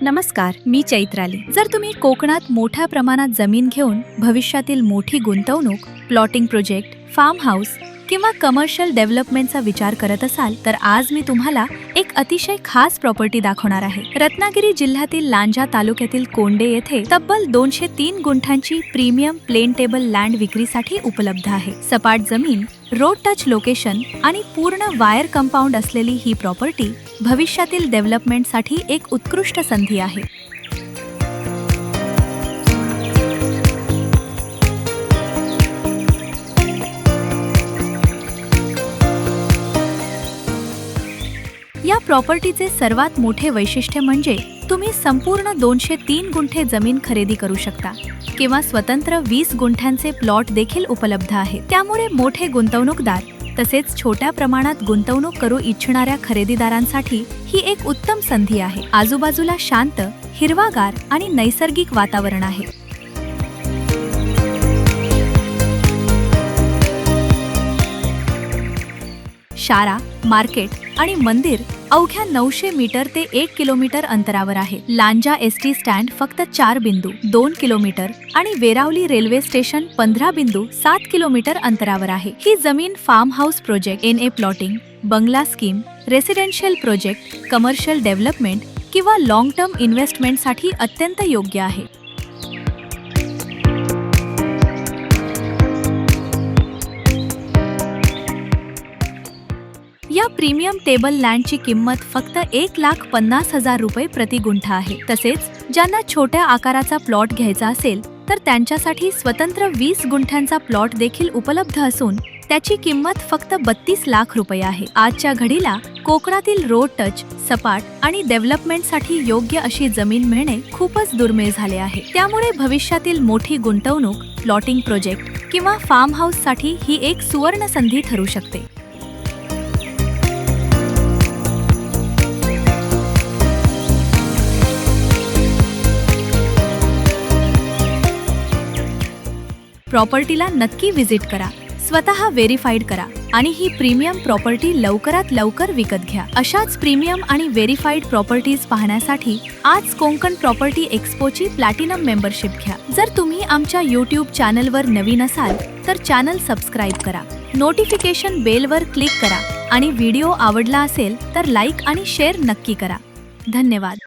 नमस्कार, मी चैत्राली। जर तुम्ही कोकणात मोठ्या प्रमाणात जमीन घेऊन भविष्यातील मोठी गुंतवणूक, प्लॉटिंग प्रोजेक्ट, फार्म हाऊस किंवा कमर्शियल डेव्हलपमेंटचा विचार करत असाल तर आज मी तुम्हाला एक अतिशय खास प्रॉपर्टी दाखवणार आहे। रत्नागिरी जिल्ह्यातील लांजा तालुक्यातील कोंडे येथे तब्बल 203 गुंठांची प्रीमियम प्लेन टेबल लँड विक्रीसाठी उपलब्ध आहे। सपाट जमीन, रोड टच लोकेशन आणि पूर्ण वायर कंपाऊंड असलेली ही प्रॉपर्टी भविष्यातील डेव्हलपमेंटसाठी एक उत्कृष्ट संधी आहे। या प्रॉपर्टीचे सर्वात मोठे वैशिष्ट्य म्हणजे तुम्ही संपूर्ण 203 गुंठे जमीन खरेदी करू शकता किंवा स्वतंत्र 20 गुंठ्यांचे प्लॉट देखील उपलब्ध आहेत। त्यामुळे मोठे गुंतवणूकदार तसेच छोट्या प्रमाणात गुंतवणूक करू इच्छिणाऱ्या खरेदीदारांसाठी ही एक उत्तम संधी आहे। आजूबाजूला शांत, हिरवागार आणि नैसर्गिक वातावरण आहे। शाळा, मार्केट आणि मंदिर अवघ्या 900 मीटर ते 1 किलोमीटर अंतरावर आहे। लांजा एसटी स्टँड फक्त 4.2 किलोमीटर आणि वेरावली रेल्वे स्टेशन 15.7 किलोमीटर अंतरावर आहे। ही जमीन farm house project, NA plotting, बंगला scheme, residential project, commercial development किंवा लॉंग टर्म इन्व्हेस्टमेंटसाठी अत्यंत योग्य आहे। या प्रीमियम टेबल लँडची किंमत फक्त 1,50,000 रुपये प्रति गुंठा आहे। तसेच ज्यांना छोट्या आकाराचा प्लॉट घ्यायचा असेल तर त्यांच्यासाठी स्वतंत्र 20 गुंठ्यांचा प्लॉट देखील उपलब्ध असून त्याची किंमत फक्त 32 लाख रुपये आहे। आजच्या घडीला कोकणातील रोड टच, सपाट आणि डेव्हलपमेंटसाठी योग्य अशी जमीन मिळणे खूपच दुर्मिळ झाले आहे। त्यामुळे भविष्यातील मोठी गुंतवणूक, प्लॉटिंग प्रोजेक्ट किंवा फार्म हाऊससाठी ही एक सुवर्ण संधी ठरू शकते। प्रॉपर्टीला नक्की व्हिजिट करा, स्वतः व्हेरीफाईड करा आणि ही प्रीमियम प्रॉपर्टी लवकरात लवकर विकत घ्या। अशाच प्रीमियम आणि व्हेरीफाईड प्रॉपर्टीज पाहण्यासाठी आज कोकण प्रॉपर्टी एक्सपोची प्लॅटिनम मेंबरशिप घ्या। जर तुम्ही आमच्या YouTube चॅनलवर नवीन असाल तर चॅनल सबस्क्राईब करा, नोटिफिकेशन बेलवर क्लिक करा आणि व्हिडिओ आवडला असेल तर लाईक आणि शेअर नक्की करा। धन्यवाद।